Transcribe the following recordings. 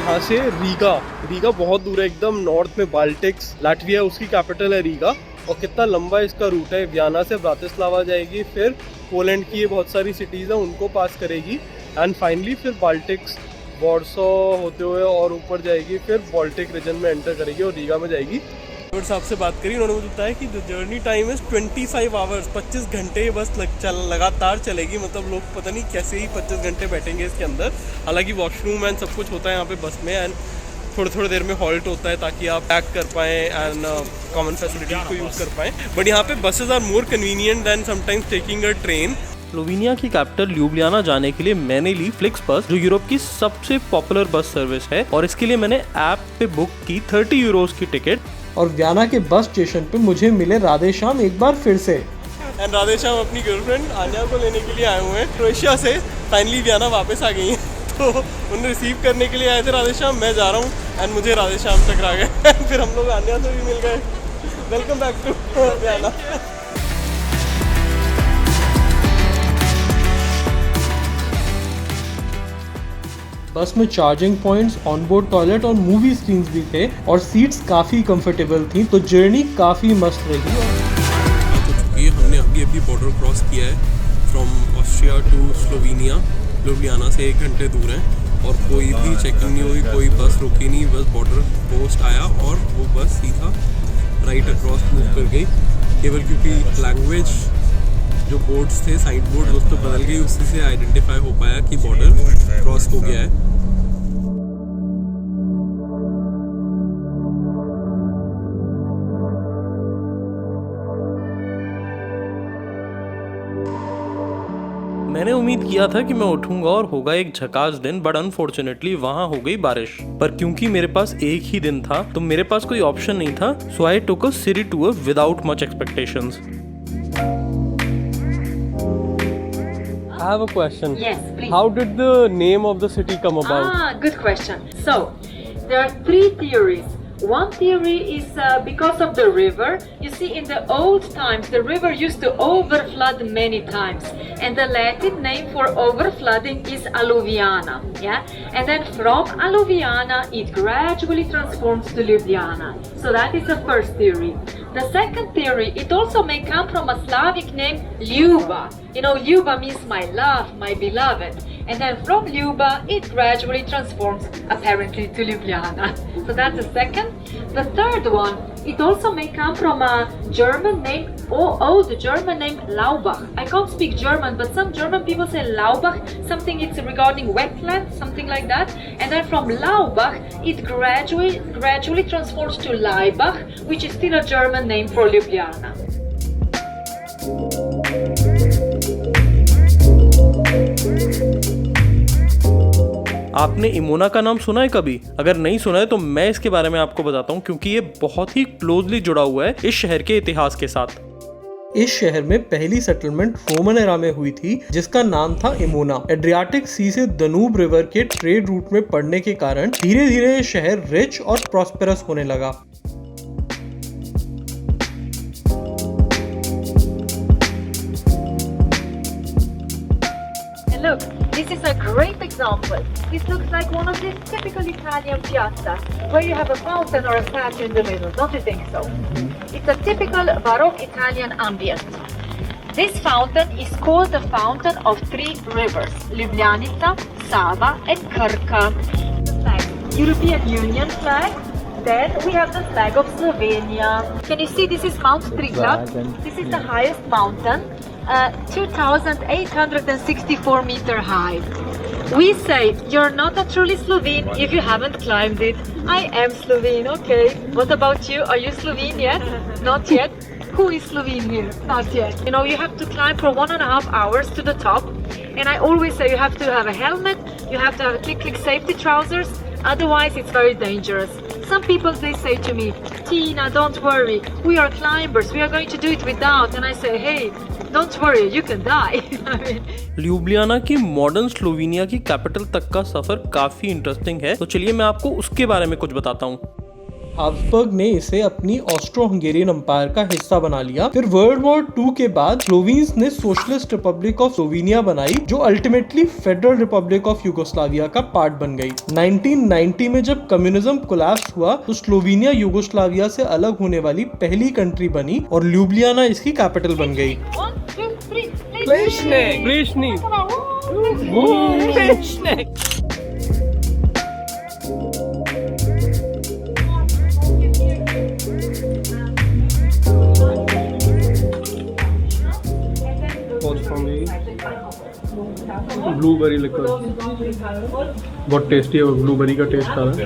यहाँ से रीगा बहुत दूर है, एकदम नॉर्थ में बाल्टिक्स, लाटविया उसकी कैपिटल है रीगा। और कितना लंबा इसका रूट है, वियना से ब्रातिस्लावा जाएगी, फिर पोलैंड की ये बहुत सारी सिटीज़ हैं उनको पास करेगी, एंड फाइनली फिर बाल्टिक्स वॉर्सो होते हुए और ऊपर जाएगी, फिर बाल्टिक रीजन में एंटर करेगी और रीगा में जाएगी। ड्राइवर साहब से बात करी, उन्होंने मुझे बताया कि the journey time is 25 hours, 25 घंटे बस लगातार चलेगी। मतलब लोग पता नहीं कैसे ही 25 घंटे बैठेंगे इसके अंदर। हालांकि वॉशरूम एंड सब कुछ होता है यहाँ पे बस में, एंड थोड़े देर में हॉल्ट होता है ताकि आप पैक कर पाएँ एंड कॉमन फैसिलिटीज को यूज़ कर पाएँ। बट यहाँ पे buses are more convenient than sometimes taking a train. Slovenia की कैपिटल ल्यूब्लियाना जाने के लिए मैंने ली फ्लिक्स बस, जो यूरोप की सबसे पॉपुलर बस सर्विस है, और इसके लिए मैंने ऐप पे बुक की 30 यूरोज की टिकट। और वियना के बस स्टेशन पे मुझे मिले राधेश्याम एक बार फिर से। एंड राधेश्याम अपनी गर्लफ्रेंड आन्या को लेने के लिए आए हुए हैं क्रोएशिया से, फाइनली वियना वापस आ गई हैं। तो उन्हें रिसीव करने के लिए आए थे राधेश्याम, मैं जा रहा हूँ एंड मुझे राधेश्याम टकरा गए। फिर हम लोग आन्या से भी मिल गए। Welcome back to Vienna. Bus में चार्जिंग पॉइंट्स, ऑनबोर्ड टॉयलेट और मूवी स्क्रीन्स भी थे, और सीट्स काफ़ी कंफर्टेबल थी, तो जर्नी काफ़ी मस्त रही। हमने अभी बॉर्डर क्रॉस किया है फ्रॉम ऑस्ट्रिया टू स्लोवेनिया। ल्यूब्लियाना से 1 घंटे दूर है और कोई भी चेकिंग नहीं हुई, कोई बस रुकी नहीं, बस बॉर्डर पोस्ट आया और वो बस सीधा राइट अक्रॉस मूव कर गई। केवल क्योंकि लैंग्वेज जो बोर्ड्स थे, साइड बोर्ड, उस तो बदल गई, उसी से आइडेंटिफाई हो पाया कि बॉर्डर क्रॉस हो गया है। मैंने उम्मीद किया था कि मैं उठूंगा और होगा एक झकास दिन, बट अनफॉर्चुनेटली वहां हो गई बारिश। पर क्योंकि मेरे पास एक ही दिन था तो मेरे पास कोई ऑप्शन नहीं था, so I took a city tour without much expectations. I have a question. Yes, please. How did the name of the city come about? Good question. So, there are 3 theories. One theory is because of the river. You see, in the old times, the river used to overflood many times, and the Latin name for overflooding is alluviana. Yeah, and then from alluviana, it gradually transforms to Ljubljana. So that is the first theory. The second theory, it also may come from a Slavic name, Ljuba. You know, Ljuba means my love, my beloved. And then from Ljuba, it gradually transforms apparently to Ljubljana. So that's the second. The third one, it also may come from a German name, old German name, Laubach. I can't speak German, but some German people say Laubach, something it's regarding wetland, something like that. And then from Laubach, it gradually transforms to Laibach, which is still a German name for Ljubljana. आपने इमोना का नाम सुना है कभी? अगर नहीं सुना है तो मैं इसके बारे में आपको बताता हूँ, क्योंकि ये बहुत ही क्लोजली जुड़ा हुआ है इस शहर के इतिहास के साथ। इस शहर में पहली सेटलमेंट रोमन एरा में हुई थी, जिसका नाम था इमोना। एड्रियाटिक सी से दनूब रिवर के ट्रेड रूट में पड़ने के कारण धीरे धीरे ये शहर रिच और प्रॉस्पेरस होने लगा। Look, this is a great example. This looks like one of these typical Italian piazzas, where you have a fountain or a statue in the middle, don't you think so? It's a typical Baroque Italian ambient. This fountain is called the Fountain of 3 Rivers, Ljubljanica, Sava and Krka. The flag, European Union flag. Then we have the flag of Slovenia. Can you see this is Mount Triglav? This is the highest mountain. 2,864 meter high. We say you're not a truly Slovene if you haven't climbed it. I am Slovene, okay. What about you? Are you Slovene yet? Not yet. Who is Slovene here? Not yet. You know, you have to climb for 1.5 hours to the top. And I always say you have to have a helmet, you have to have click safety trousers, otherwise it's very dangerous. Some people, they say to me, Tina, don't worry, we are climbers, we are going to do it without. And I say, hey, don't worry, you can die. ल्यूब्लियाना की modern Slovenia की capital तक का सफर काफी interesting है, तो चलिए मैं आपको उसके बारे में कुछ बताता हूँ। हाब्सबर्ग ने इसे अपनी ऑस्ट्रो हंगेरियन एम्पायर का हिस्सा बना लिया। फिर वर्ल्ड वॉर 2 के बाद स्लोवीन्स ने सोशलिस्ट रिपब्लिक ऑफ स्लोवेनिया बनाई, जो ultimately federal Republic of Yugoslavia का पार्ट बन गई। 1990 में जब कम्युनिज्म कोलैप्स हुआ तो स्लोवेनिया यूगोस्लाविया से अलग होने वाली पहली कंट्री बनी और ल्यूब्लियाना इसकी कैपिटल बन गई। 1, 2, 3, ब्लूबेरी लिक्वर बहुत टेस्टी है, ब्लूबेरी का टेस्ट आ रहा है।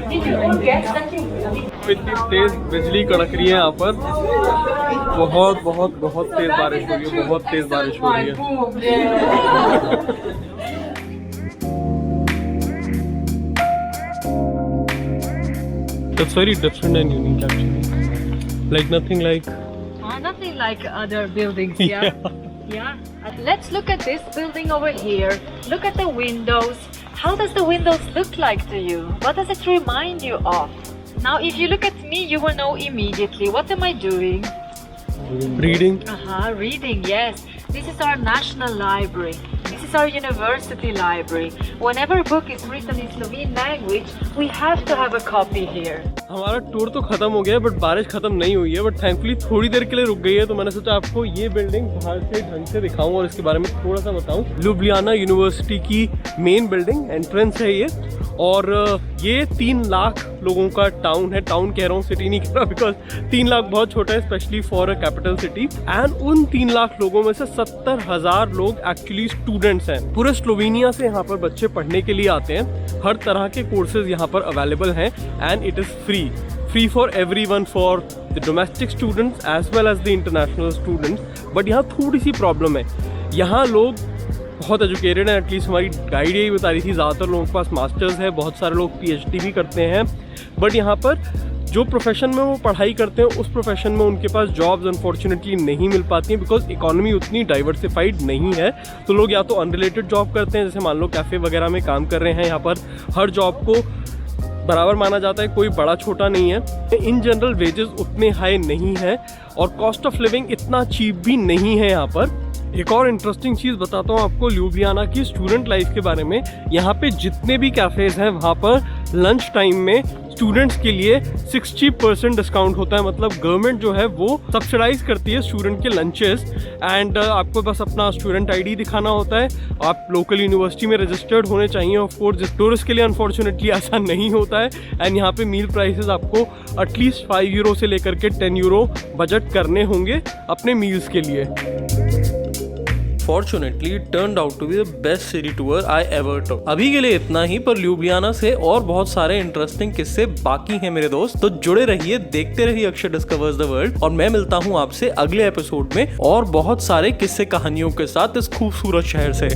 इतनी तेज बिजली कड़क रही है यहाँ पर, बहुत बहुत बहुत तेज बारिश हो रही है, बहुत तेज बारिश हो रही है। It's very different and unique actually. Like nothing like other buildings, yeah. Yeah. Let's look at this building over here. Look at the windows. How does the windows look like to you? What does it remind you of? Now, if you look at me, you will know immediately. What am I doing? reading. Reading, yes. This is our national library. This is our university library. Whenever a book is written in Slovene language, we have to have a copy here. हमारा tour तो खत्म हो गया but बारिश खत्म नहीं हुई है, बट थैंकफुली थोड़ी देर के लिए रुक गई है, तो मैंने सोचा आपको ये बिल्डिंग बाहर से ढंग से दिखाऊं और इसके बारे में थोड़ा सा बताऊं। ल्यूब्लियाना यूनिवर्सिटी की मेन बिल्डिंग एंट्रेंस है ये, और ये 3 लाख लोगों का टाउन है। टाउन कह रहा हूँ, सिटी नहीं कह रहा, बिकॉज 3 लाख बहुत छोटा है specially for a capital city. And उन 3 लाख लोगों में से 70,000 लोग एक्चुअली स्टूडेंट्स हैं। पूरे स्लोवेनिया से यहाँ पर बच्चे पढ़ने के लिए आते हैं। हर तरह के कोर्सेज यहाँ पर अवेलेबल हैं and it is free for everyone, for the domestic students as well as the international students. But यहाँ थोड़ी सी प्रॉब्लम है, यहाँ लोग बहुत एजुकेटेड हैं, एटलीस्ट हमारी गाइड यही बता रही थी। ज़्यादातर लोगों के पास मास्टर्स है, बहुत सारे लोग PhD भी करते हैं, बट यहाँ पर जो प्रोफेशन में वो पढ़ाई करते हैं उस प्रोफेशन में उनके पास जॉब्स अनफॉर्चुनेटली नहीं मिल पाती हैं, बिकॉज इकोनॉमी उतनी डाइवर्सिफाइड नहीं है। तो लोग या तो अनरिलेटेड जॉब करते हैं, जैसे मान लो कैफ़े वगैरह में काम कर रहे हैं। यहाँ पर हर जॉब को बराबर माना जाता है, कोई बड़ा छोटा नहीं है। इन जनरल वेजेस उतने हाई नहीं है और कॉस्ट ऑफ लिविंग इतना चीप भी नहीं है यहाँ पर। एक और इंटरेस्टिंग चीज़ बताता हूँ आपको ल्यूब्लियाना की स्टूडेंट लाइफ के बारे में। यहाँ पे जितने भी कैफ़ेज़ हैं वहाँ पर लंच टाइम में स्टूडेंट्स के लिए 60% डिस्काउंट होता है। मतलब गवर्नमेंट जो है वो सब्सिडाइज करती है स्टूडेंट के लंचेस। एंड आपको बस अपना स्टूडेंट ID दिखाना होता है, आप लोकल यूनिवर्सिटी में रजिस्टर्ड होने चाहिए। ऑफ कोर्स जिस टूरिस्ट के लिए अनफॉर्चुनेटली ऐसा नहीं होता है। एंड यहाँ पे मील प्राइसेस आपको एटलीस्ट 5 यूरो से लेकर के 10 यूरो बजट करने होंगे अपने मील्स के लिए। Fortunately, it turned out to be the best city tour I ever took. अभी के लिए इतना ही, पर ल्यूब्लियाना से और बहुत सारे इंटरेस्टिंग किस्से बाकी हैं मेरे दोस्त, तो जुड़े रहिए, देखते रहिए अक्षय डिस्कवर्स द वर्ल्ड। और मैं मिलता हूँ आपसे अगले एपिसोड में और बहुत सारे किस्से कहानियों के साथ इस खूबसूरत शहर से।